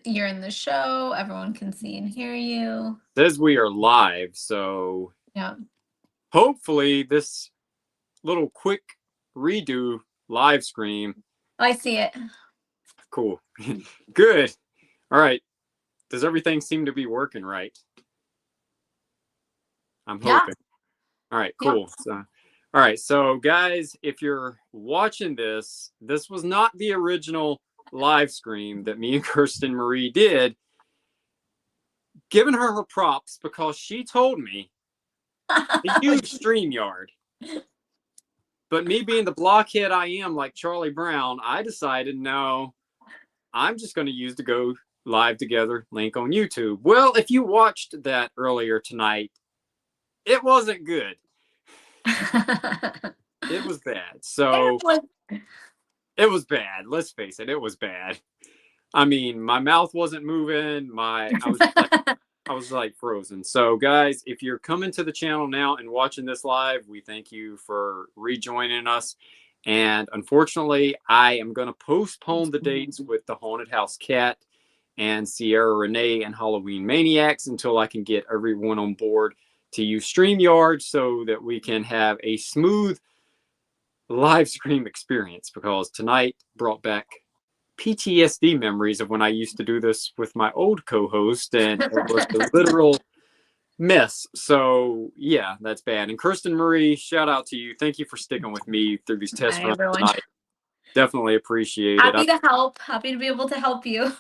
You're in the show. Everyone can see and hear you. Says we are live, so Yeah. hopefully this little quick redo live scream. I see it. Cool. Good. All right. Does everything seem to be working right? I'm hoping. All right, cool. So, all right, so guys, if you're watching this, this was not the original live scream that me and Kirsten Marie did. Giving her props because she told me to use StreamYard. But me being the blockhead I am, like Charlie Brown, I decided, no, I'm just going to use the Go Live Together link on YouTube. Well, if you watched that earlier tonight, it wasn't good. It was bad. So it was bad. Let's face it, it was bad. I mean, my mouth wasn't moving. I was like frozen. So guys, if you're coming to the channel now and watching this live, we thank you for rejoining us. And unfortunately, I am going to postpone the dates with the Haunted House Cat and Sierra Renee and Halloween Maniacs until I can get everyone on board to use StreamYard so that we can have a smooth live stream experience, because tonight brought back PTSD memories of when I used to do this with my old co-host, and it was a literal mess. So yeah, that's bad. And Kirsten Marie, shout out to you. Thank you for sticking with me through these test runs tonight. Definitely appreciate it. Happy to help. Happy to be able to help you.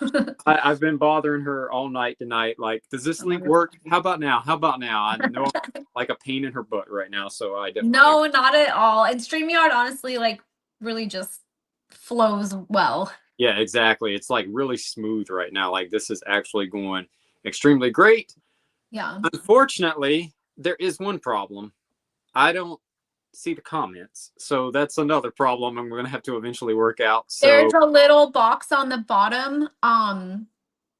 I've been bothering her all night tonight. Like, does this link work? How about now? How about now? I know I'm like a pain in her butt right now, so I definitely... No, not at all. And StreamYard, honestly, like, really just flows well. Yeah, exactly. It's like really smooth right now. Like, this is actually going extremely great. Yeah. Unfortunately, there is one problem. I don't see the comments. So that's another problem I'm going to have to eventually work out. So there's a little box on the bottom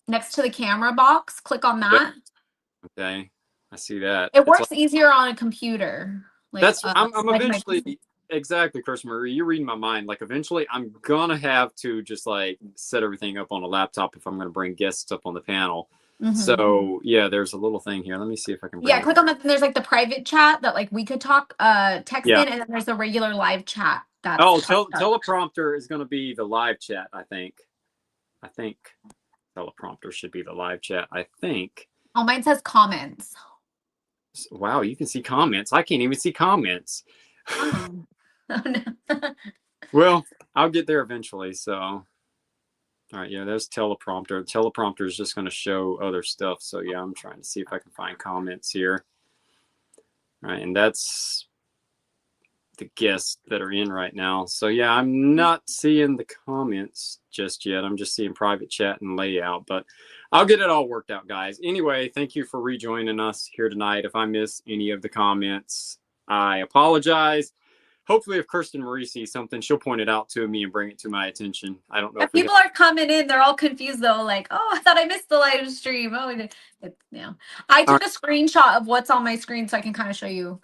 next to the camera box. Click on that. Okay. I see that. It works easier on a computer. Like, that's I'm eventually... Exactly, Kirsten Marie, you're reading my mind. Like, eventually I'm gonna have to just like set everything up on a laptop if I'm gonna bring guests up on the panel. So yeah, there's a little thing here. Let me see if I can bring click on that. There's like the private chat that like we could talk text in, and then there's the regular live chat. That's teleprompter is gonna be the live chat. I think teleprompter should be the live chat. I think. Oh, mine says comments. Wow, you can see comments. I can't even see comments. Oh, no. Well, I'll get there eventually. So, all right, yeah, there's teleprompter. Teleprompter is just going to show other stuff. So, yeah, I'm trying to see if I can find comments here. All right, and that's the guests that are in right now. So, yeah, I'm not seeing the comments just yet. I'm just seeing private chat and layout, but I'll get it all worked out, guys. Anyway, thank you for rejoining us here tonight. If I miss any of the comments, I apologize. Hopefully, if Kirsten Marie sees something, she'll point it out to me and bring it to my attention. I don't know. If people are coming in, they're all confused though. Like, oh, I thought I missed the live stream. Oh, yeah. I took a screenshot of what's on my screen so I can kind of show you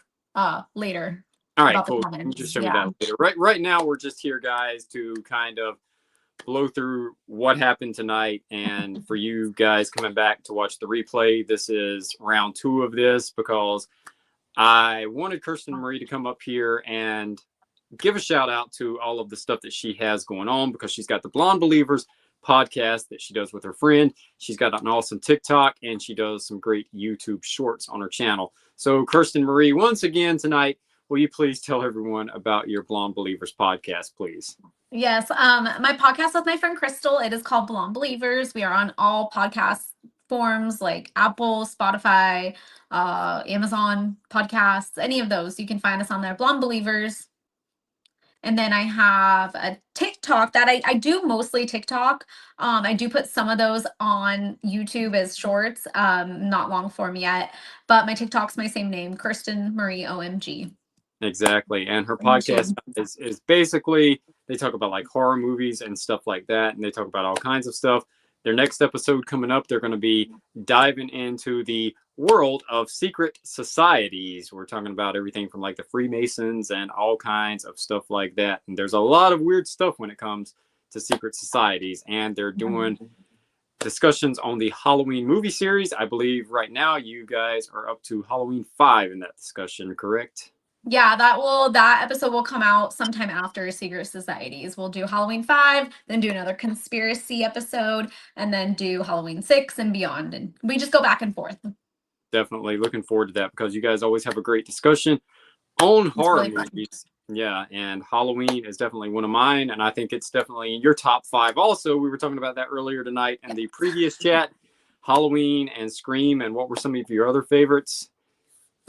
later. All right, cool. You can just show me that later. Right now, we're just here, guys, to kind of blow through what happened tonight, and for you guys coming back to watch the replay. This is round 2 of this because I wanted Kirsten Marie to come up here and give a shout out to all of the stuff that she has going on, because she's got the Blonde Believers podcast that she does with her friend. She's got an awesome TikTok, and she does some great YouTube shorts on her channel. So Kirsten Marie, once again tonight, will you please tell everyone about your Blonde Believers podcast, please? Yes. My podcast with my friend Crystal, it is called Blonde Believers. We are on all podcast forms like Apple, Spotify, Amazon podcasts, any of those. You can find us on there, Blonde Believers. And then I have a TikTok that I do mostly TikTok. I do put some of those on YouTube as shorts, not long form yet, but my TikTok's my same name, Kirsten Marie OMG. Exactly. And her podcast is basically, they talk about like horror movies and stuff like that, and they talk about all kinds of stuff. Their next episode coming up, they're going to be diving into the world of secret societies. We're talking about everything from like the Freemasons and all kinds of stuff like that. And there's a lot of weird stuff when it comes to secret societies. And they're doing discussions on the Halloween movie series. I believe right now you guys are up to Halloween 5 in that discussion, correct? Yeah, that episode will come out sometime after Secret Societies. We'll do Halloween 5, then do another conspiracy episode, and then do Halloween 6 and beyond. And we just go back and forth. Definitely looking forward to that because you guys always have a great discussion on horror movies. Yeah, and Halloween is definitely one of mine, and I think it's definitely in your top 5 also. We were talking about that earlier tonight in the previous chat. Halloween and Scream, and what were some of your other favorites?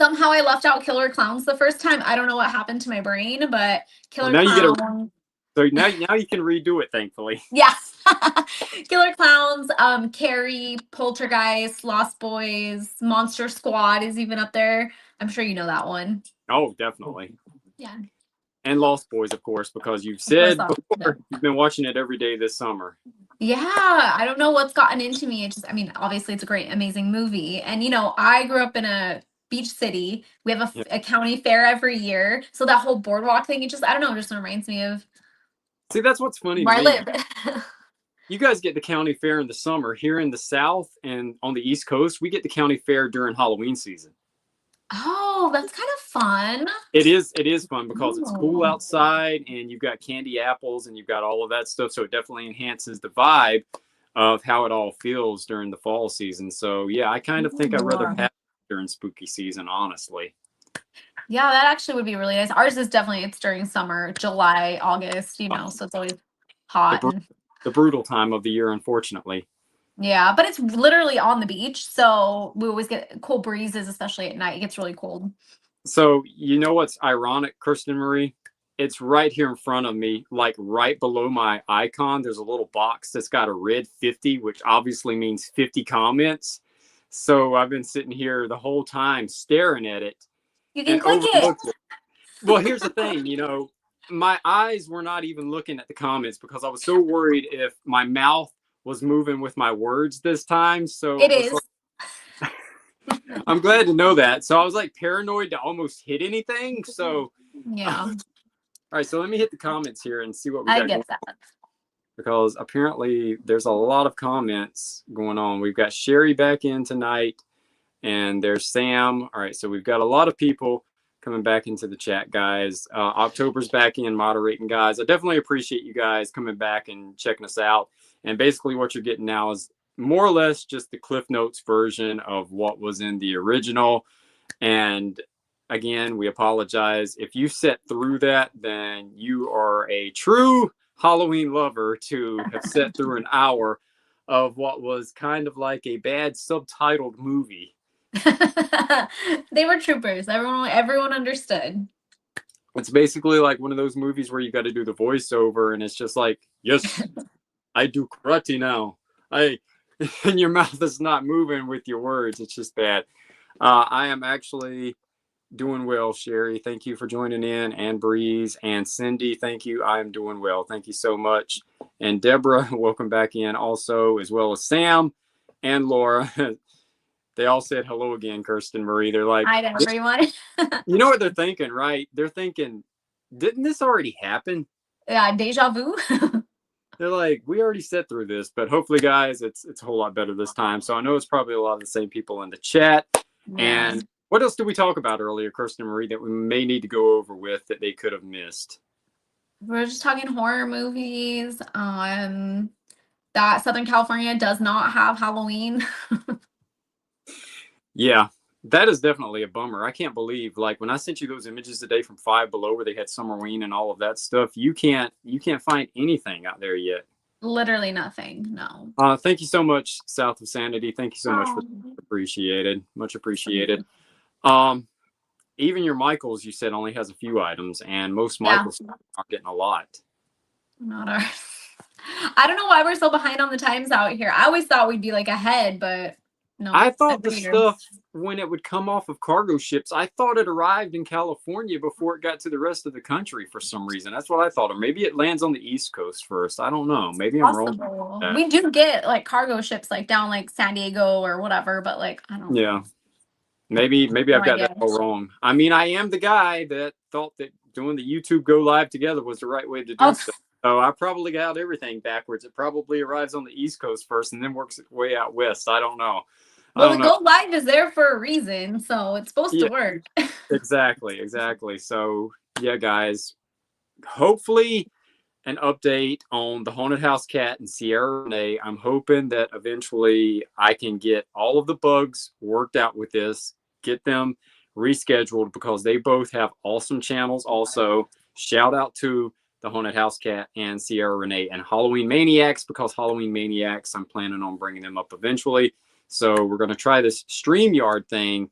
Somehow I left out Killer Clowns the first time. I don't know what happened to my brain, but Killer Well, Clowns. So now you can redo it, thankfully. Yes. Killer Clowns, Carrie, Poltergeist, Lost Boys, Monster Squad is even up there. I'm sure you know that one. Oh, definitely. Yeah. And Lost Boys, of course, because you've said before you've been watching it every day this summer. Yeah, I don't know what's gotten into me. I mean, obviously it's a great, amazing movie. And, I grew up in a beach city. We have a county fair every year. So that whole boardwalk thing, I don't know, it just reminds me of. See, that's what's funny where to me. I live. You guys get the county fair in the summer. Here in the South and on the East Coast, we get the county fair during Halloween season. Oh, that's kind of fun. It is fun because it's cool outside and you've got candy apples and you've got all of that stuff. So it definitely enhances the vibe of how it all feels during the fall season. So yeah, I kind of think I'd rather have it during spooky season, honestly. Yeah, that actually would be really nice. Ours is it's during summer, July, August, so it's always hot. The brutal time of the year, unfortunately. Yeah, but it's literally on the beach, so we always get cool breezes, especially at night. It gets really cold. So you know what's ironic, Kirsten Marie? It's right here in front of me, like right below my icon. There's a little box that's got a red 50, which obviously means 50 comments. So I've been sitting here the whole time staring at it. You can click it. Well, here's the thing, my eyes were not even looking at the comments because I was so worried if my mouth was moving with my words this time. So it is. I'm glad to know that. So I was like paranoid to almost hit anything. So yeah. All right, so let me hit the comments here and see what we got. I get that. Because apparently there's a lot of comments going on. We've got Sherry back in tonight, and there's Sam. All right, so we've got a lot of people coming back into the chat, guys. October's back in moderating, guys. I definitely appreciate you guys coming back and checking us out. And basically what you're getting now is more or less just the Cliff Notes version of what was in the original. And again, we apologize. If you sat through that, then you are a true Halloween lover to have sat through an hour of what was kind of like a bad subtitled movie. They were troopers. Everyone understood. It's basically like one of those movies where you got to do the voiceover and it's just like, yes, I do karate now. And your mouth is not moving with your words. It's just bad. I am actually doing well, Sherry. Thank you for joining in. And Breeze and Cindy, thank you. I am doing well. Thank you so much. And Deborah, welcome back in also, as well as Sam and Laura. They all said hello again, Kirsten Marie. They're like, hi to everyone. You know what they're thinking, right? They're thinking, didn't this already happen? Yeah, deja vu. They're like, we already sat through this, but hopefully, guys, it's a whole lot better this time. So I know it's probably a lot of the same people in the chat. Yeah. And what else did we talk about earlier, Kirsten Marie, that we may need to go over with that they could have missed? We're just talking horror movies. That Southern California does not have Halloween. Yeah, that is definitely a bummer. I can't believe, like, when I sent you those images today from Five Below where they had Summerween and all of that stuff, you can't find anything out there yet. Literally nothing. No. Thank you so much, South of Sanity. Thank you so much for appreciated. Much appreciated. Even your Michaels, you said, only has a few items, and most Michaels are getting a lot. Not ours. I don't know why we're so behind on the times out here. I always thought we'd be like ahead, but no. I thought the stuff, when it would come off of cargo ships, I thought it arrived in California before it got to the rest of the country for some reason. That's what I thought. Or maybe it lands on the East Coast first. I don't know. Maybe I'm wrong. We do get like cargo ships like down like San Diego or whatever, but like I don't know. Yeah. Maybe I've got that all wrong. I mean, I am the guy that thought that doing the YouTube Go Live together was the right way to do stuff. So I probably got everything backwards. It probably arrives on the East Coast first and then works its way out west. I don't know. I Well, don't the know. Go Live is there for a reason, so it's supposed to Yeah, work. exactly. So yeah, guys, hopefully an update on the haunted house cat and Sierra Renee. I'm hoping that eventually I can get all of the bugs worked out with this, get them rescheduled because they both have awesome channels. Also, shout out to the haunted house cat and Sierra Renee and Halloween Maniacs, because Halloween Maniacs, I'm planning on bringing them up eventually. So we're going to try this StreamYard thing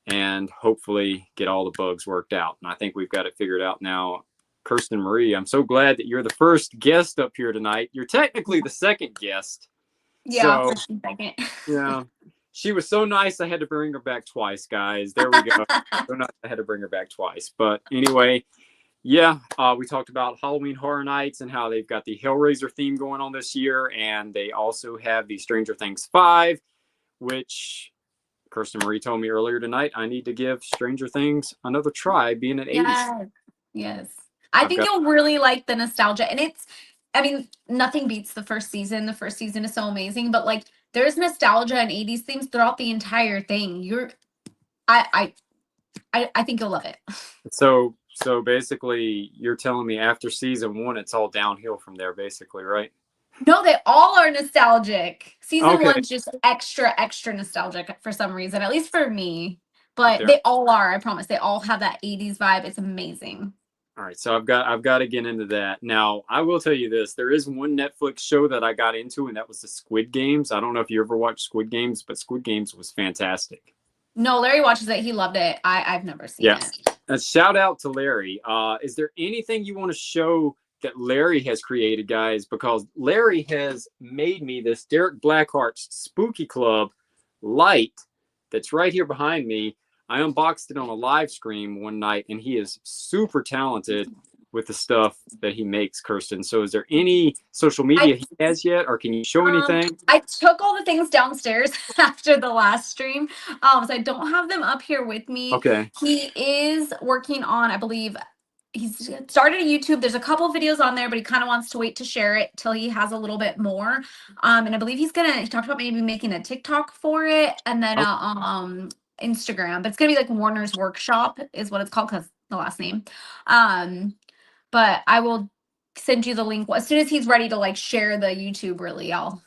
and hopefully get all the bugs worked out. And I think we've got it figured out now. Kirsten Marie, I'm so glad that you're the first guest up here tonight. You're technically the second guest. Yeah, So, first and second. yeah. She was so nice, I had to bring her back twice, guys. There we go. So nice, I had to bring her back twice. But anyway, yeah, we talked about Halloween Horror Nights and how they've got the Hellraiser theme going on this year. And they also have the Stranger Things 5, which Kirsten Marie told me earlier tonight I need to give Stranger Things another try, being an 80s. Yes. I think you'll really like the nostalgia. And I mean, nothing beats the first season. The first season is so amazing, but like there's nostalgia and 80s themes throughout the entire thing. I think you'll love it. So basically you're telling me after season 1 it's all downhill from there, basically, right? No, they all are nostalgic. Season Okay. 1's just extra nostalgic for some reason, at least for me. But they all are, I promise. They all have that 80s vibe. It's amazing. All right, so I've got to get into that. Now, I will tell you this. There is one Netflix show that I got into, and that was the Squid Games. I don't know if you ever watched Squid Games, but Squid Games was fantastic. No, Larry watches it. He loved it. I've never seen it. And shout out to Larry. Is there anything you want to show that Larry has created, guys? Because Larry has made me this Derek Blackheart's Spooky Club light that's right here behind me. I unboxed it on a live stream one night, and he is super talented with the stuff that he makes, Kirsten. So is there any social media he has yet, or can you show anything? I took all the things downstairs after the last stream. So I don't have them up here with me. Okay. He is working on, I believe, he's started a YouTube. There's a couple videos on there, but he kind of wants to wait to share it till he has a little bit more. And I believe he talked about maybe making a TikTok for it, and then Instagram. But it's gonna be like Warner's Workshop is what it's called, because the last name. But I will send you the link as soon as he's ready to like share the YouTube. Really, I'll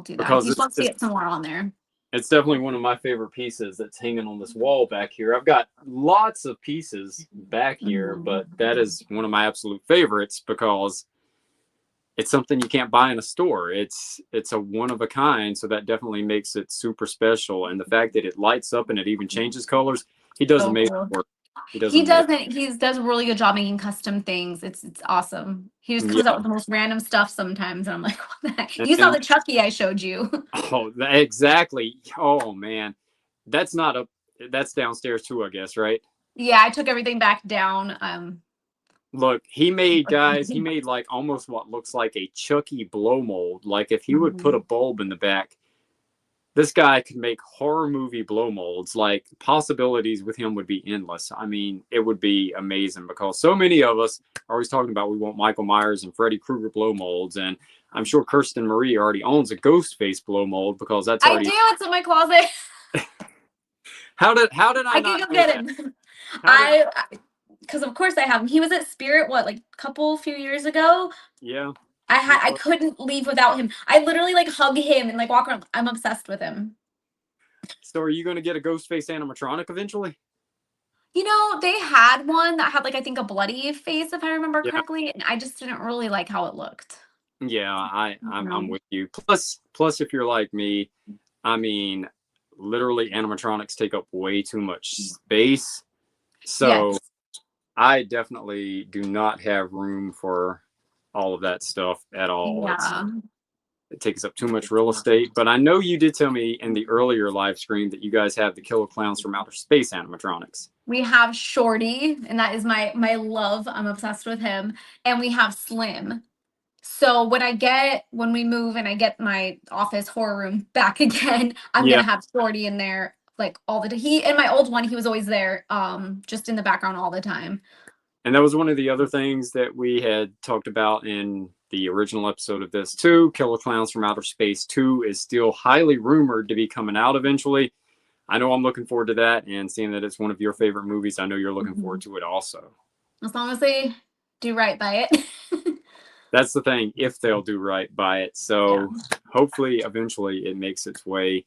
do that. Because he just wants to get some more on there. It's definitely one of my favorite pieces that's hanging on this wall back here. I've got lots of pieces back here, but that is one of my absolute favorites because it's something you can't buy in a store. It's a one of a kind, so that definitely makes it super special. And the fact that it lights up and it even changes colors, he does amazing work. He does a really good job making custom things. It's awesome. He just comes out with the most random stuff sometimes, and I'm like, what the heck? You saw the Chucky I showed you. Oh, exactly. Oh man, that's not up. That's downstairs too, I guess, right? Yeah, I took everything back down. Look, he made like almost what looks like a Chucky blow mold. Like if he would put a bulb in the back, this guy could make horror movie blow molds. Like possibilities with him would be endless. I mean, it would be amazing because so many of us are always talking about we want Michael Myers and Freddy Krueger blow molds. And I'm sure Kirsten Marie already owns a ghost face blow mold because that's already... I do. It's in my closet. How did I not can go get him? Because of course I have him. He was at Spirit, like a few years ago? Yeah. I couldn't leave without him. I literally like hug him and like walk around. I'm obsessed with him. So are you going to get a Ghostface animatronic eventually? You know, they had one that had like, I think a bloody face, if I remember correctly. And I just didn't really like how it looked. Yeah, I'm with you. Plus, if you're like me, I mean, literally animatronics take up way too much space. So I definitely do not have room for all of that stuff at all. Yeah. It takes up too much real estate. But I know you did tell me in the earlier live stream that you guys have the Killer Clowns from Outer Space animatronics. We have Shorty, and that is my love. I'm obsessed with him. And we have Slim. So when we move and I get my office horror room back again, I'm gonna have Shorty in there like all the time. He, in my old one, he was always there, just in the background all the time. And that was one of the other things that we had talked about in the original episode of this too. Killer Clowns from Outer Space 2 is still highly rumored to be coming out eventually. I know I'm looking forward to that, and seeing that it's one of your favorite movies, I know you're looking forward to it also. As long as they do right by it. That's the thing, if they'll do right by it. So hopefully, eventually, it makes its way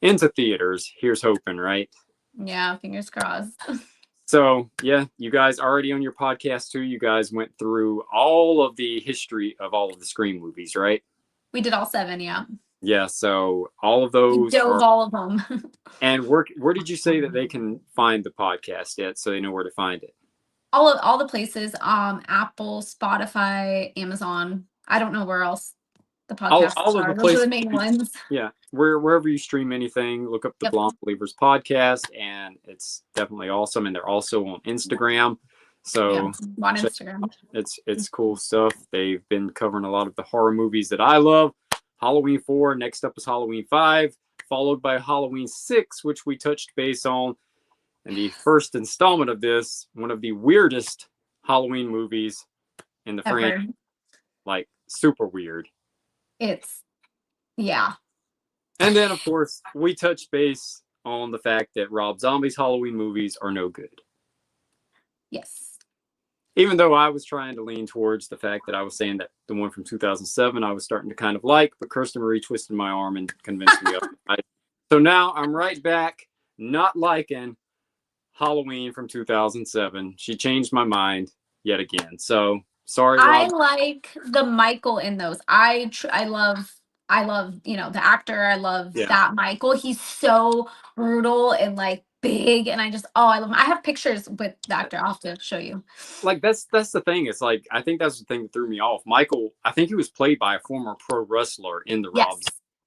into theaters. Here's hoping, right? Yeah, fingers crossed. So, yeah, you guys already on your podcast too. You guys went through all of the history of all of the Scream movies, right? We did all 7, yeah. Yeah, so all of those. Dove all of them. And where did you say that they can find the podcast at, so they know where to find it? All the places, Apple, Spotify, Amazon. I don't know where else the podcasts all are. of the Those places, are the main ones. Yeah, wherever you stream anything, look up the Blonde Believers podcast, and it's definitely awesome. And they're also on Instagram. So on Instagram, it's cool stuff. They've been covering a lot of the horror movies that I love. Halloween 4. Next up is Halloween 5, followed by Halloween 6, which we touched base on. And the first installment of this, one of the weirdest Halloween movies in the franchise, like super weird. Yeah. And then, of course, we touched base on the fact that Rob Zombie's Halloween movies are no good. Yes. Even though I was trying to lean towards the fact that I was saying that the one from 2007 I was starting to kind of like, but Kirsten Marie twisted my arm and convinced me otherwise. So now I'm right back not liking Halloween from 2007. She changed my mind yet again. So sorry, Rob. I like the Michael in those. I love the actor. I love that Michael. He's so brutal and like big, and I love him. I have pictures with the actor. I'll have to show you. Like that's the thing. It's like, I think that's the thing that threw me off. Michael, I think he was played by a former pro wrestler in the Rob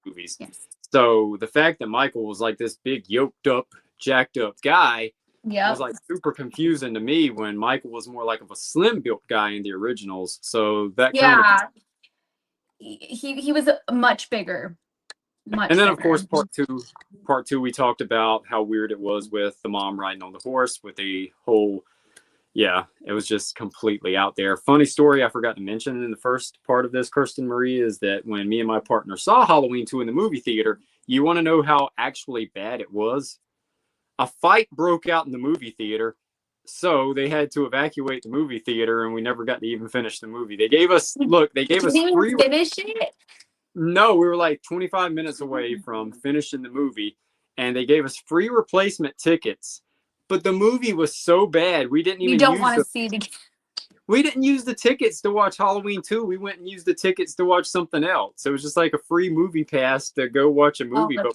movies. Yes. So the fact that Michael was like this big yoked up, jacked up guy was like super confusing to me, when Michael was more like of a slim built guy in the originals. So that he was much bigger. And then, of course, part two, we talked about how weird it was with the mom riding on the horse with the whole, it was just completely out there. Funny story I forgot to mention in the first part of this, Kirsten Marie, is that when me and my partner saw Halloween 2 in the movie theater, you want to know how actually bad it was? A fight broke out in the movie theater, so they had to evacuate the movie theater, and we never got to even finish the movie. They gave us free. Finish it? No, we were like 25 minutes away from finishing the movie, and they gave us free replacement tickets. But the movie was so bad, we didn't even. You don't want to see it again. We didn't use the tickets to watch Halloween 2. We went and used the tickets to watch something else. It was just like a free movie pass to go watch a movie. But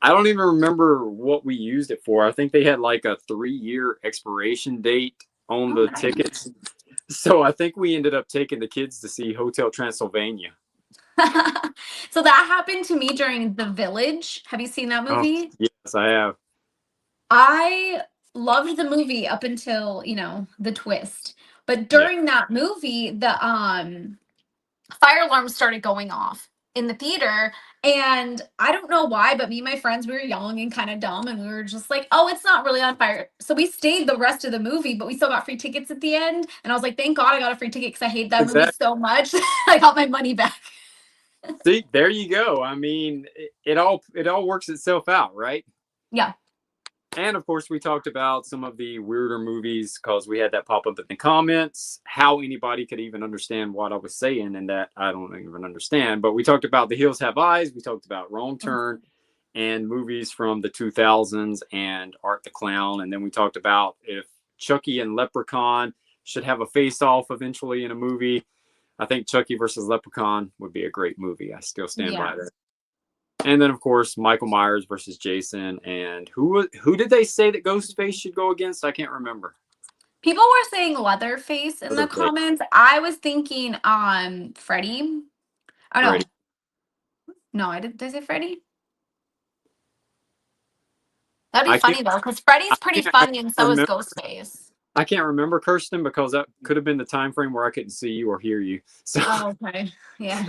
I don't even remember what we used it for. I think they had like a 3-year expiration date on the tickets. So I think we ended up taking the kids to see Hotel Transylvania. So that happened to me during The Village. Have you seen that movie? Oh, yes, I have. I loved the movie up until, the twist. But during that movie, the fire alarm started going off in the theater. And I don't know why, but me and my friends, we were young and kind of dumb, and we were just like, oh, it's not really on fire. So we stayed the rest of the movie, but we still got free tickets at the end. And I was like, thank God I got a free ticket, because I hate that movie so much. I got my money back. See, there you go. I mean, it all works itself out, right? Yeah. And of course, we talked about some of the weirder movies, because we had that pop up in the comments, how anybody could even understand what I was saying, and that I don't even understand. But we talked about The Hills Have Eyes. We talked about Wrong Turn and movies from the 2000s and Art the Clown. And then we talked about if Chucky and Leprechaun should have a face-off eventually in a movie. I think Chucky versus Leprechaun would be a great movie. I still stand by that. And then, of course, Michael Myers versus Jason. And who did they say that Ghostface should go against? I can't remember. People were saying Leatherface in the comments. I was thinking Freddy. Oh, no. Freddy. No, did I say Freddy? That'd be funny, though, because Freddy's pretty funny, and so is Ghostface. I can't remember, Kirsten, because that could have been the time frame where I couldn't see you or hear you. So, okay. Yeah.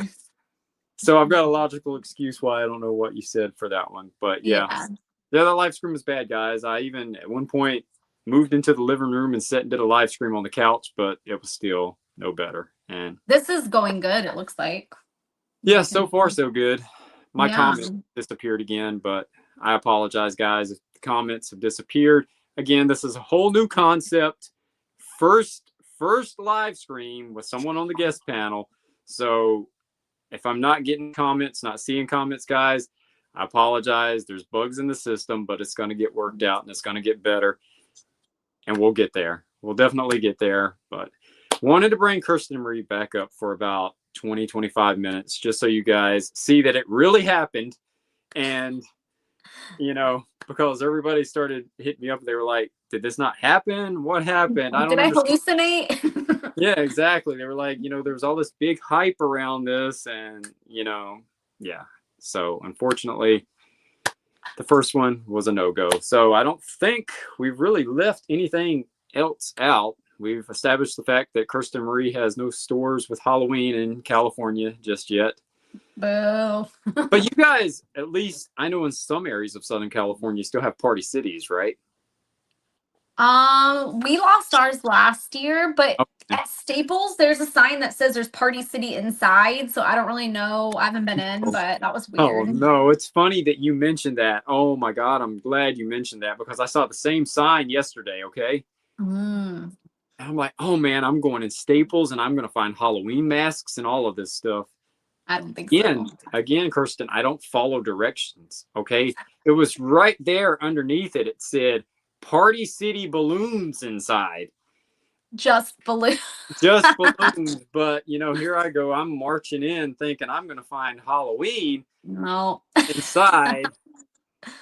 So I've got a logical excuse why I don't know what you said for that one. But yeah, that LiveSCREAM is bad, guys. I even, at one point, moved into the living room and sat and did a live stream on the couch, but it was still no better. And this is going good, it looks like. Yeah, so far so good. My comments Yeah. disappeared again, but I apologize, guys, if the comments have disappeared. Again, this is a whole new concept. First live stream with someone on the guest panel. So if I'm not getting comments, not seeing comments, guys, I apologize. There's bugs in the system, but it's going to get worked out and it's going to get better. And we'll get there. We'll definitely get there. But wanted to bring Kirsten and Marie back up for about 20, 25 minutes, just so you guys see that it really happened. And, you know, because everybody started hitting me up. They were like, did this not happen? What happened? Did I hallucinate? Yeah, exactly. They were like, you know, there was all this big hype around this and, you know, yeah. So unfortunately, the first one was a no-go. So I don't think we've really left anything else out. We've established the fact that Kirsten Marie has no stores with Halloween in California just yet. Boo. But you guys, at least I know in some areas of Southern California, still have party cities, right? We lost ours last year, but Okay. at Staples, there's a sign that says there's Party City inside. So I don't really know. I haven't been in, but that was weird. Oh, no. It's funny that you mentioned that. Oh, my God. I'm glad you mentioned that because I saw the same sign yesterday, okay? Mm. And I'm like, oh, man, I'm going in Staples and I'm going to find Halloween masks and all of this stuff. I don't think so. Again, Kirsten, I don't follow directions, okay? It was right there underneath it. It said, Party City balloons inside. Just balloons. Just balloons. But, you know, here I go. I'm marching in thinking I'm going to find Halloween inside.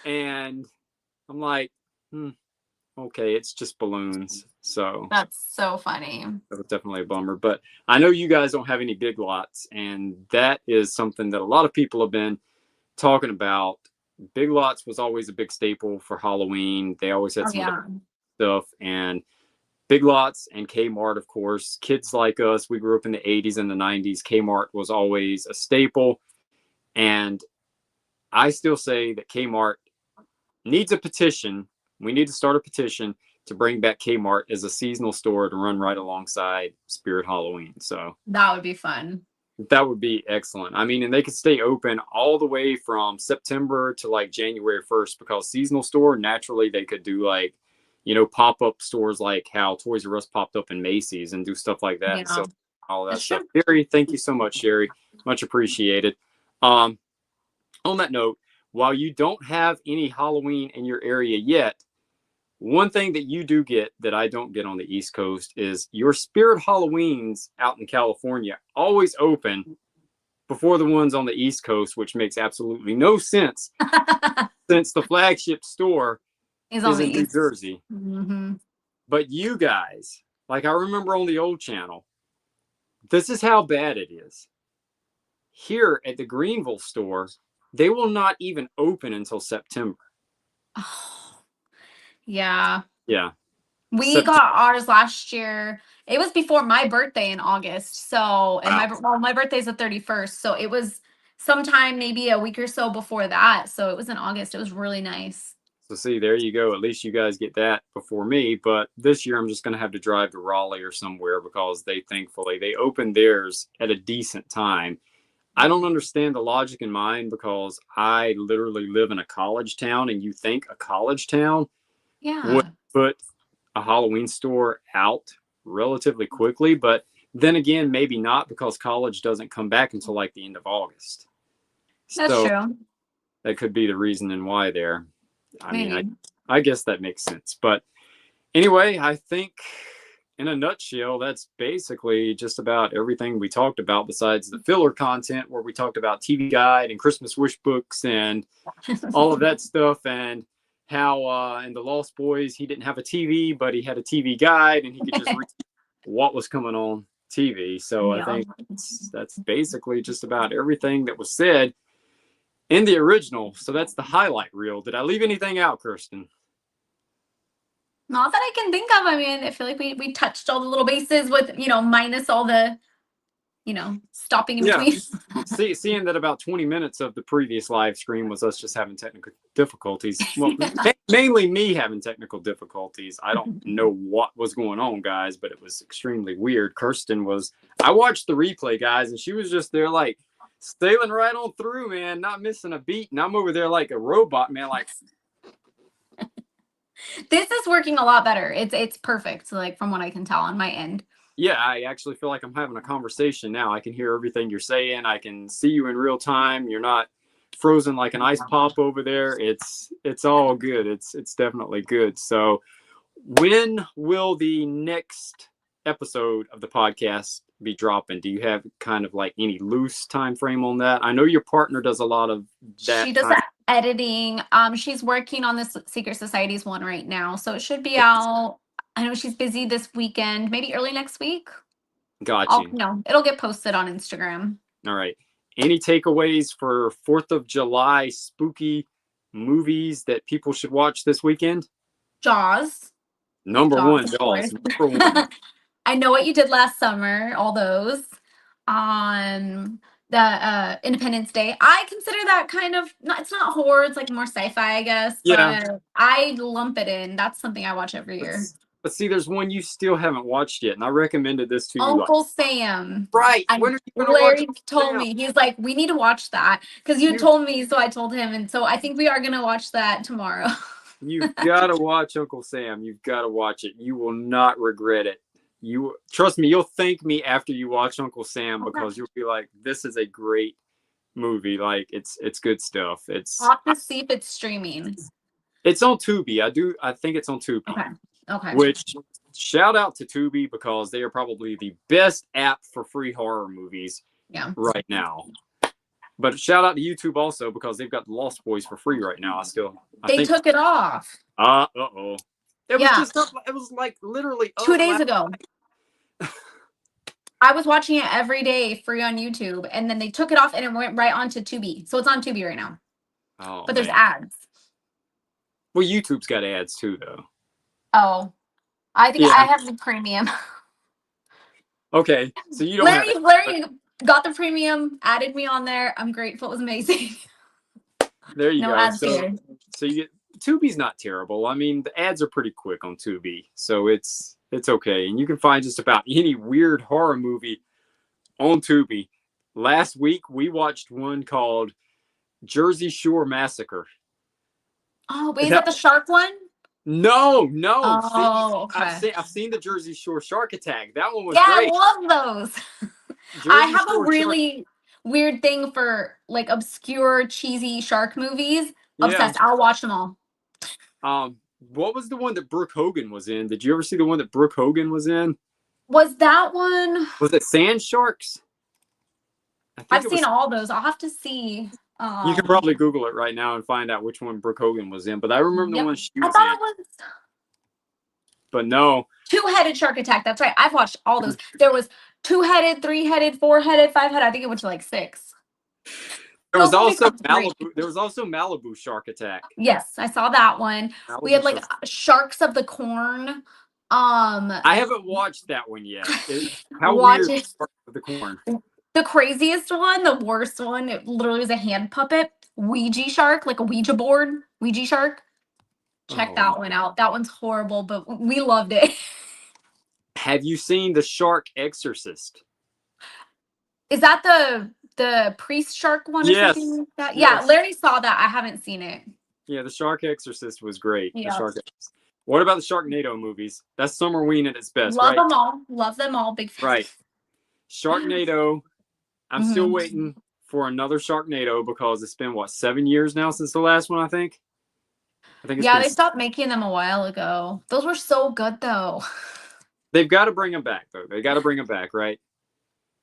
And I'm like, okay, it's just balloons. So that's so funny. That was definitely a bummer. But I know you guys don't have any big lots. And that is something that a lot of people have been talking about. Big Lots was always a big staple for Halloween. They always had some stuff. And Big Lots and Kmart, of course. Kids like us, we grew up in the 80s and the 90s. Kmart was always a staple. And I still say that Kmart needs a petition. We need to start a petition to bring back Kmart as a seasonal store to run right alongside Spirit Halloween. So that would be fun. That would be excellent. I mean, and they could stay open all the way from September to like January 1st because seasonal store, naturally they could do like, you know, pop-up stores like how Toys R Us popped up in Macy's and do stuff like that. Yeah. So all that stuff. Sherry, thank you so much, Sherry. Much appreciated. On that note, while you don't have any Halloween in your area yet, one thing that you do get that I don't get on the East Coast is your Spirit Halloweens out in California always open before the ones on the East Coast, which makes absolutely no sense since the flagship store is in New Jersey. Mm-hmm. But you guys, like I remember on the old channel, this is how bad it is. Here at the Greenville store, they will not even open until September. Oh. Yeah. Yeah. We got ours last year. It was before my birthday in August. So, and my birthday's the 31st. So it was sometime maybe a week or so before that. So it was in August. It was really nice. So see, there you go. At least you guys get that before me. But this year I'm just going to have to drive to Raleigh or somewhere because they opened theirs at a decent time. I don't understand the logic in mine because I literally live in a college town and you think a college town would put a Halloween store out relatively quickly, but then again, maybe not because college doesn't come back until like the end of August. That's true. That could be the reason and why there. I mean, I guess that makes sense. But anyway, I think in a nutshell, that's basically just about everything we talked about besides the filler content where we talked about TV Guide and Christmas wish books and all of that stuff and how in the Lost Boys he didn't have a TV, but he had a TV guide and he could just read what was coming on TV. So I think that's basically just about everything that was said in the original. So that's the highlight reel. Did I leave anything out, Kirsten? Not that I can think of. I mean, I feel like we touched all the little bases with, you know, minus all the, stopping in between. Seeing that about 20 minutes of the previous live stream was us just having technical difficulties. Well, mainly me having technical difficulties. I don't know what was going on, guys, but it was extremely weird. I watched the replay, guys, and she was just there like sailing right on through, man, not missing a beat. And I'm over there like a robot, man, like. This is working a lot better. It's perfect, like from what I can tell on my end. Yeah, I actually feel like I'm having a conversation now. I can hear everything you're saying. I can see you in real time. You're not frozen like an ice pop over there. It's all good. It's definitely good. So when will the next episode of the podcast be dropping? Do you have kind of like any loose time frame on that? I know your partner does a lot of that. She does that editing. She's working on this Secret Societies one right now, so it should be out. I know she's busy this weekend, maybe early next week. Gotcha. No, it'll get posted on Instagram. All right. Any takeaways for 4th of July spooky movies that people should watch this weekend? Jaws. Number one, Jaws. Number one. I Know What You Did Last Summer, all those. The Independence Day. I consider that kind of, it's not horror, it's like more sci-fi, I guess. Yeah. But I lump it in. That's something I watch every year. But see, there's one you still haven't watched yet, and I recommended this to you. Uncle Sam. Right. When are you gonna Larry watch told me. He's like, we need to watch that. Because you told me, so I told him. And so I think we are going to watch that tomorrow. You've got to watch Uncle Sam. You've got to watch it. You will not regret it. Trust me, you'll thank me after you watch Uncle Sam, because you'll be like, this is a great movie. Like, it's good stuff. I'll have to see if it's streaming. It's on Tubi. I think it's on Tubi. Okay. Which, shout out to Tubi, because they are probably the best app for free horror movies right now. But shout out to YouTube also, because they've got the Lost Boys for free right now. They took it off. Uh-oh. It was like literally 2 days ago. I was watching it every day free on YouTube, and then they took it off and it went right onto Tubi. So it's on Tubi right now. Oh, but there's ads. Well, YouTube's got ads too, though. Oh, I think I have the premium. Okay, so you don't. Larry got the premium, added me on there. I'm grateful. It was amazing. There you go. Ads so you get. Tubi's not terrible. I mean, the ads are pretty quick on Tubi, so it's okay. And you can find just about any weird horror movie on Tubi. Last week, we watched one called Jersey Shore Massacre. Oh, wait, is that the shark one? No. Oh, okay. I've seen the Jersey Shore Shark Attack. That one was I great. love those. I have a really weird thing for like obscure, cheesy shark movies. Obsessed. I'll watch them all. What was the one that Brooke Hogan was in? Did you ever see the one that Brooke Hogan was in? Was that one? Was it Sand Sharks? I've seen all those. I'll have to see. You can probably Google it right now and find out which one Brooke Hogan was in. But I remember the one she was in. It was. But no. Two-headed Shark Attack. That's right. I've watched all those. There was 2-headed, 3-headed, 4-headed, 5-headed. I think it went to like 6. There was also Malibu. There was also Malibu Shark Attack. Yes, I saw that one. We had like Sharks of the Corn. I haven't watched that one yet. How weird is Sharks of the Corn? The craziest one, the worst one, it literally was a hand puppet. Ouija shark, like a Ouija board. Ouija shark. Check that one out. That one's horrible, but we loved it. Have you seen The Shark Exorcist? Is that the priest shark one? Yes. Or something like that? Yeah, Larry saw that. I haven't seen it. Yeah, The Shark Exorcist was great. Yeah. The Shark Exorcist. What about the Sharknado movies? That's Summerween at its best, Love right? them all. Love them all. Big fan. Right. Sharknado. I'm still waiting for another Sharknado, because it's been, 7 years now since the last one, I think? It's they stopped making them a while ago. Those were so good, though. They've got to bring them back, though. They got to bring them back, right?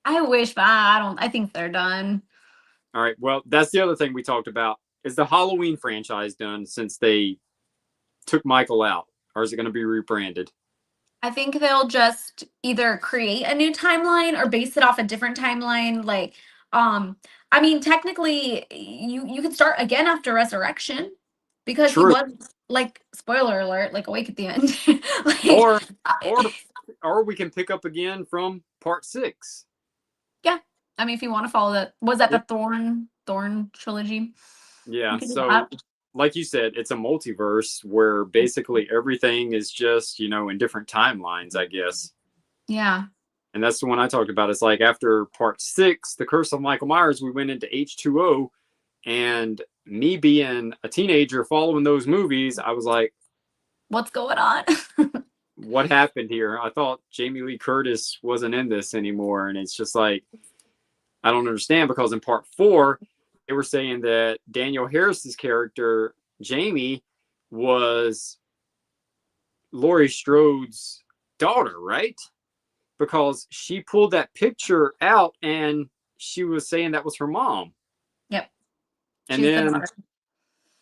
I wish, but I don't. I think they're done. All right. Well, that's the other thing we talked about. Is the Halloween franchise done since they took Michael out, or is it going to be rebranded? I think they'll just either create a new timeline or base it off a different timeline. Like, I mean, technically, you could start again after Resurrection, because he was, like, spoiler alert, like awake at the end. Like, or we can pick up again from part 6. Yeah, I mean, if you want to follow that, was that the Thorn trilogy? Yeah. So, like you said, it's a multiverse where basically everything is just, in different timelines, I guess. Yeah. And that's the one I talked about. It's like after part 6, The Curse of Michael Myers, we went into H2O. And me being a teenager following those movies, I was like, what's going on? What happened here? I thought Jamie Lee Curtis wasn't in this anymore. And it's just like, I don't understand, because in part 4, they were saying that Danielle Harris's character, Jamie, was Laurie Strode's daughter, right? Because she pulled that picture out and she was saying that was her mom. Yep. And then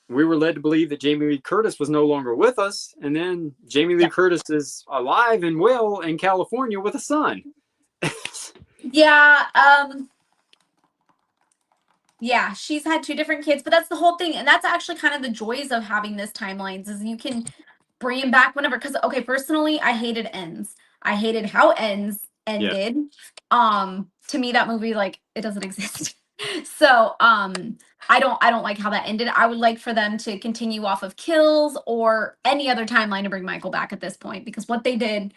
we were led to believe that Jamie Lee Curtis was no longer with us. And then Jamie Lee Curtis is alive and well in California with a son. Yeah. Yeah, she's had 2 different kids, but that's the whole thing. And that's actually kind of the joys of having this timelines, is you can bring him back whenever. Because, okay, personally, I hated ends. I hated how ends ended. Yeah. To me, that movie, like, it doesn't exist. So I don't like how that ended. I would like for them to continue off of kills or any other timeline to bring Michael back at this point, because what they did.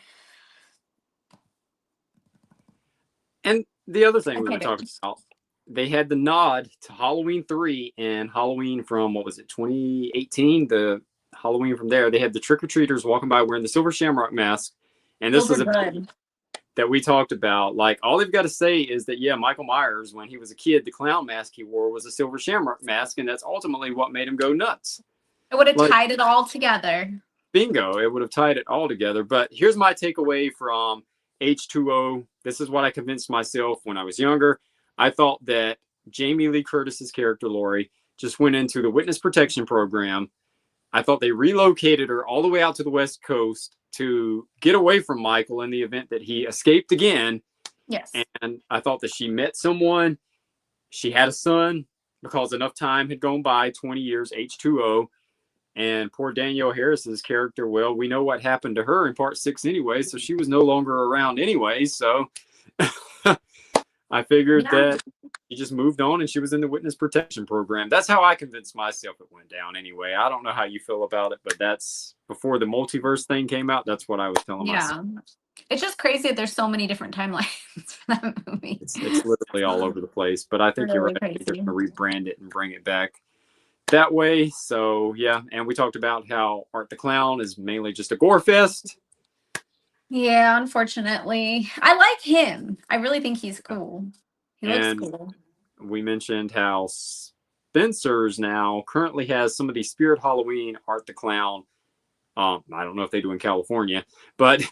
And the other thing we were talking about, they had the nod to Halloween 3 and Halloween from, 2018, the Halloween from there. They had the trick-or-treaters walking by wearing the silver shamrock mask. And this was a bit that we talked about. Like, all they've got to say is that, yeah, Michael Myers, when he was a kid, the clown mask he wore was a silver shamrock mask, and that's ultimately what made him go nuts. It would have tied it all together. Bingo. It would have tied it all together. But here's my takeaway from H2O. This is what I convinced myself when I was younger. I thought that Jamie Lee Curtis's character, Laurie, just went into the witness protection program. I thought they relocated her all the way out to the West Coast to get away from Michael in the event that he escaped again. Yes. And I thought that she met someone. She had a son, because enough time had gone by, 20 years, H2O. And poor Danielle Harris's character, well, we know what happened to her in part 6 anyway, so she was no longer around anyway. So I figured that she just moved on and she was in the witness protection program. That's how I convinced myself it went down anyway. I don't know how you feel about it, but that's before the multiverse thing came out. That's what I was telling myself. It's just crazy that there's so many different timelines for that movie. It's literally all over the place, but I think you're right. I think they're going to rebrand it and bring it back that way. So yeah, and we talked about how Art the Clown is mainly just a gore fest. Yeah, unfortunately. I like him. I really think he's cool. He looks cool. We mentioned how Spencer's now currently has some of the Spirit Halloween Art the Clown. I don't know if they do in California, but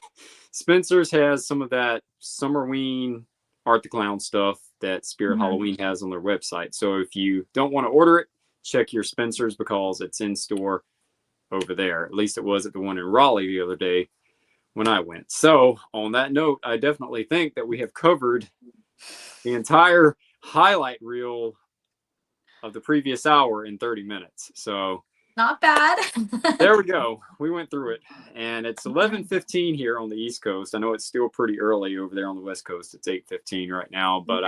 Spencer's has some of that Summerween Art the Clown stuff that Spirit Halloween has on their website. So if you don't want to order it, check your Spencer's, because it's in store over there. At least it was at the one in Raleigh the other day when I went. So on that note, I definitely think that we have covered the entire highlight reel of the previous hour in 30 minutes. So not bad. There we go. We went through it. And it's 11:15 here on the East Coast. I know it's still pretty early over there on the West Coast. It's 8:15 right now, but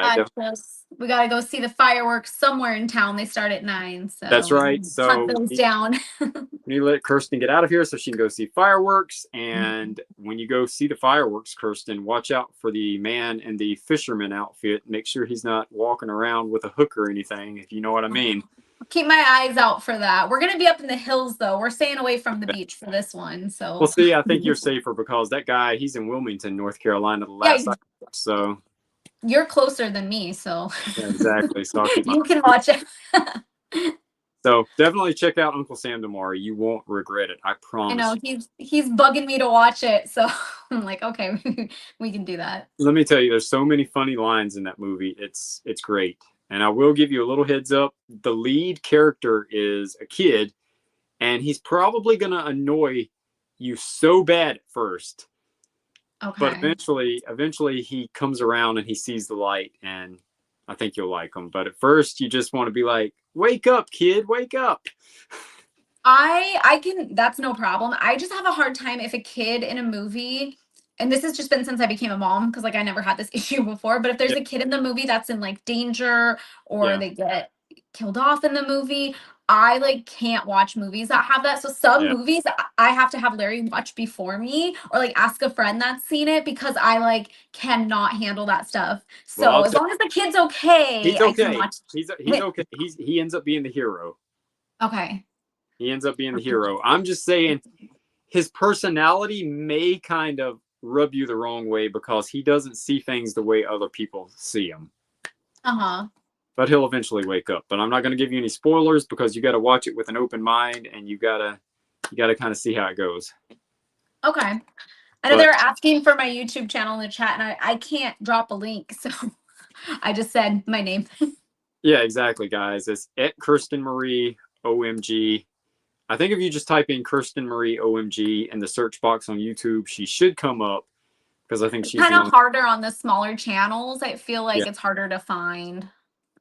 we got to go see the fireworks somewhere in town. They start at 9. So that's right. So hunt those down. We need to let Kirsten get out of here so she can go see fireworks. And when you go see the fireworks, Kirsten, watch out for the man in the fisherman outfit. Make sure he's not walking around with a hook or anything, if you know what I mean. Keep my eyes out for that. We're going to be up in the hills, though. We're staying away from the beach for this one. So we'll see. I think you're safer, because that guy, he's in Wilmington, North Carolina, the last time. So you're closer than me, so yeah, exactly. So you can watch it. So definitely check out Uncle Sam tomorrow. You won't regret it. I promise. I know he's bugging me to watch it, so I'm like, okay, we can do that. Let me tell you, there's so many funny lines in that movie. It's great. And I will give you a little heads up. The lead character is a kid, and he's probably going to annoy you so bad at first. Okay. But eventually he comes around and he sees the light, and I think you'll like him. But at first you just want to be like, wake up, kid, wake up. I can, that's no problem. I just have a hard time if a kid in a movie and this has just been since I became a mom, because like I never had this issue before, but if there's Yeah. a kid in the movie that's in like danger or Yeah. they get killed off in the movie, I like can't watch movies that have that. So some Yeah. movies I have to have Larry watch before me or like ask a friend that's seen it because I like cannot handle that stuff. Well, So as long as the kid's okay, he's I can okay. watch. He's okay. He ends up being the hero. Okay. He ends up being the hero. I'm just saying his personality may kind of rub you the wrong way because he doesn't see things the way other people see them. Uh-huh. But he'll eventually wake up. But I'm not going to give you any spoilers because you got to watch it with an open mind and you got to kind of see how it goes. Okay. I know they were asking for my YouTube channel in the chat, and I can't drop a link, so I just said my name. Yeah, exactly, guys. It's at Kirsten Marie OMG. I think if you just type in Kirsten Marie OMG in the search box on YouTube, she should come up because I think she's kind of harder on the smaller channels. I feel like it's harder to find.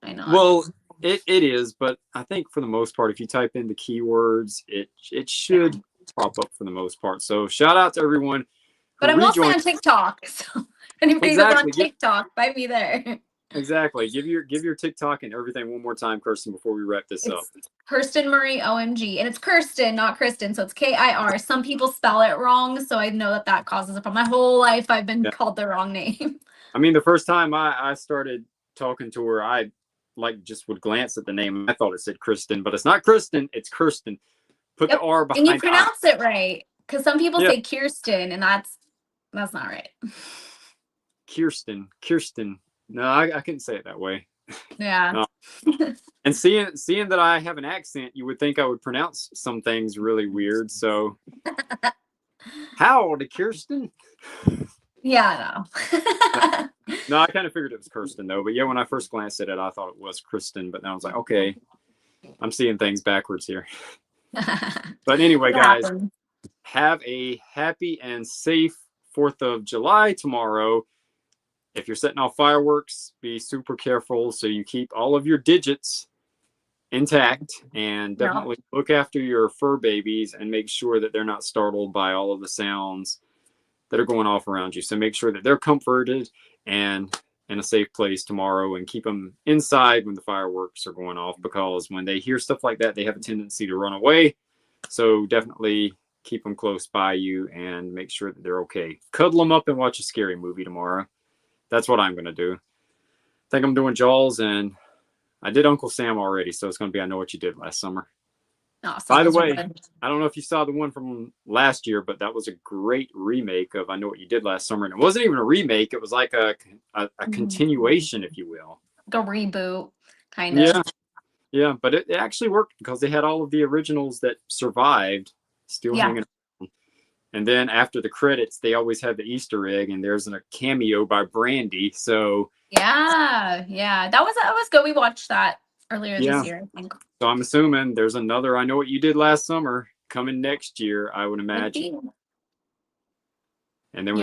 I know. Well, it is, but I think for the most part, if you type in the keywords, it should pop up for the most part. So shout out to everyone. But I'm mostly on TikTok. So anybody that's on TikTok, find me there. Exactly. Give your TikTok and everything one more time, Kirsten, before we wrap this up. Kirsten Marie OMG. And it's Kirsten, not Kristen. So it's K-I-R. Some people spell it wrong. So I know that causes a problem. My whole life I've been called the wrong name. I mean, the first time I started talking to her, I like just would glance at the name. I thought it said Kristen, but it's not Kristen. It's Kirsten. Put the R behind. And you pronounce it right. Because some people say Kirsten, and that's not right. Kirsten. No, I couldn't say it that way. Yeah. And seeing that I have an accent, you would think I would pronounce some things really weird. So, howdy, Kirsten. Yeah, No, I kind of figured it was Kirsten though. But yeah, when I first glanced at it, I thought it was Kristen. But then I was like, okay, I'm seeing things backwards here. But anyway, guys, have a happy and safe 4th of July tomorrow. If you're setting off fireworks, be super careful so you keep all of your digits intact, and definitely look after your fur babies and make sure that they're not startled by all of the sounds that are going off around you. So make sure that they're comforted and in a safe place tomorrow, and keep them inside when the fireworks are going off, because when they hear stuff like that, they have a tendency to run away. So definitely keep them close by you and make sure that they're okay. Cuddle them up and watch a scary movie tomorrow. That's what I'm going to do. I think I'm doing Jaws, and I did Uncle Sam already, so it's going to be I Know What You Did Last Summer. Oh, by the way, I don't know if you saw the one from last year, but that was a great remake of I Know What You Did Last Summer. And it wasn't even a remake. It was like a continuation, if you will. Like a reboot, kind of. Yeah, but it actually worked because they had all of the originals that survived still hanging around. And then after the credits, they always have the Easter egg, and there's a cameo by Brandy. So yeah, that was good. We watched that earlier this year, I think. So I'm assuming there's another I Know What You Did Last Summer coming next year, I would imagine. And then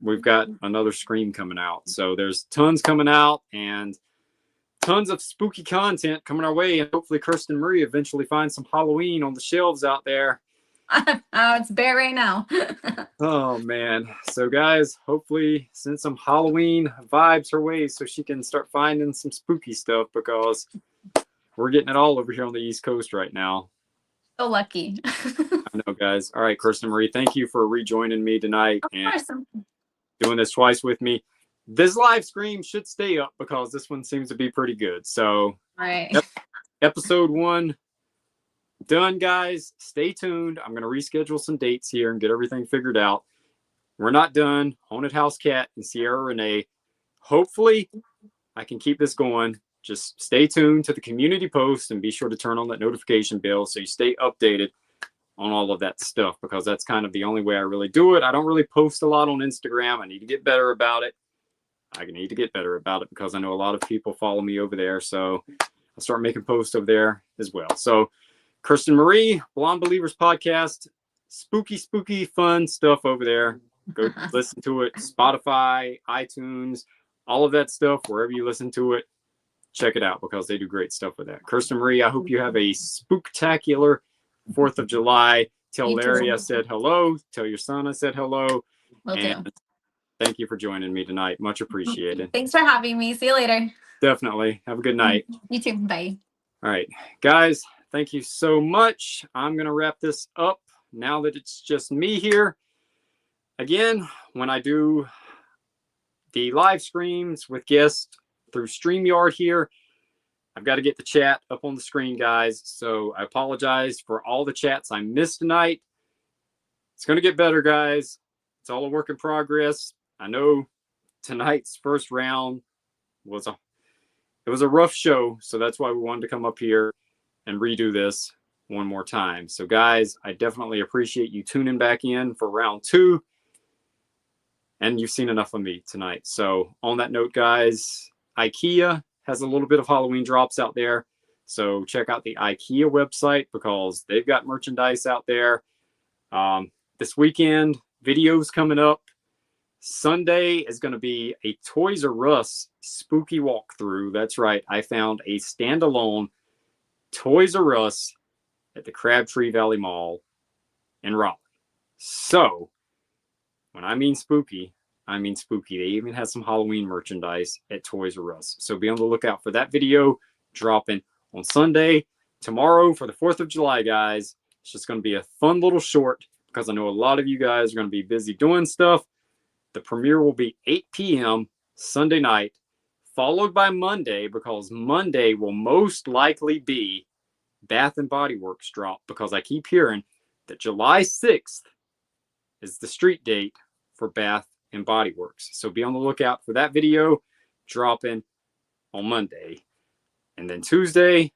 we've got another Scream coming out. So there's tons coming out and tons of spooky content coming our way. And hopefully Kirsten Marie eventually finds some Halloween on the shelves out there. It's bare right now. Oh man. So guys, hopefully send some Halloween vibes her way so she can start finding some spooky stuff, because we're getting it all over here on the East Coast right now. So lucky. I know, guys. All right, Kirsten Marie, thank you for rejoining me tonight and doing this twice with me. This live stream should stay up because this one seems to be pretty good. So episode 1 done, guys. Stay tuned. I'm going to reschedule some dates here and get everything figured out. We're not done. Haunted House Cat and Sierra Renee. Hopefully I can keep this going. Just stay tuned to the community post and be sure to turn on that notification bell so you stay updated on all of that stuff, because that's kind of the only way I really do it. I don't really post a lot on Instagram. I need to get better about it. I need to get better about it because I know a lot of people follow me over there. So I'll start making posts over there as well. So Kirsten Marie, Blonde Believers podcast, spooky, fun stuff over there. Go listen to it. Spotify, iTunes, all of that stuff, wherever you listen to it. Check it out because they do great stuff with that. Kirsten Marie, I hope you have a spooktacular 4th of July. Tell Larry I said hello. Tell your son I said hello. And thank you for joining me tonight. Much appreciated. Thanks for having me. See you later. Definitely. Have a good night. You too. Bye. All right, guys, thank you so much. I'm going to wrap this up now that it's just me here. Again, when I do the live streams with guests through StreamYard here, I've got to get the chat up on the screen, guys. So I apologize for all the chats I missed tonight. It's going to get better, guys. It's all a work in progress. I know tonight's first round was a rough show, so that's why we wanted to come up here and redo this one more time. So guys, I definitely appreciate you tuning back in for round 2. And you've seen enough of me tonight. So on that note, guys, IKEA has a little bit of Halloween drops out there. So check out the IKEA website because they've got merchandise out there. This weekend, videos coming up. Sunday is going to be a Toys R Us spooky walkthrough. That's right. I found a standalone Toys R Us at the Crabtree Valley Mall in Raleigh. So when I mean spooky, I mean spooky. They even had some Halloween merchandise at Toys R Us. So be on the lookout for that video dropping on Sunday. Tomorrow for the 4th of July, guys. It's just going to be a fun little short because I know a lot of you guys are going to be busy doing stuff. The premiere will be 8 p.m. Sunday night, followed by Monday, because Monday will most likely be Bath and Body Works drop, because I keep hearing that July 6th is the street date for Bath and Body Works. So be on the lookout for that video dropping on Monday. And then Tuesday,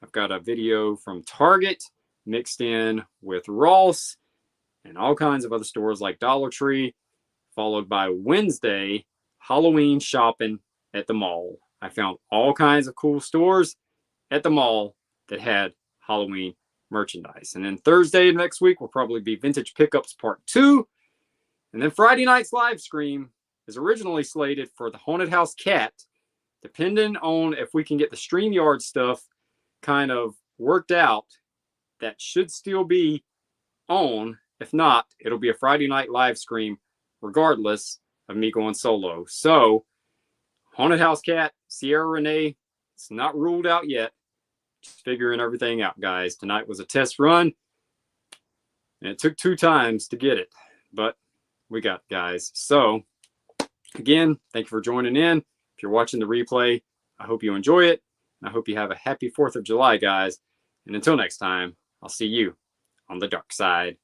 I've got a video from Target mixed in with Ross and all kinds of other stores like Dollar Tree, followed by Wednesday, Halloween shopping at the mall. I found all kinds of cool stores at the mall that had Halloween merchandise. And then Thursday next week will probably be Vintage Pickups Part 2. And then Friday night's live stream is originally slated for the Haunted House Cat, depending on if we can get the StreamYard stuff kind of worked out. That should still be on. If not, it'll be a Friday night live stream regardless of me going solo. So Haunted House Cat, Sierra Renee, it's not ruled out yet. Just figuring everything out, guys. Tonight was a test run, and it took 2 times to get it, but we got it, guys. So again, thank you for joining in. If you're watching the replay, I hope you enjoy it, and I hope you have a happy 4th of July, guys. And until next time, I'll see you on the dark side.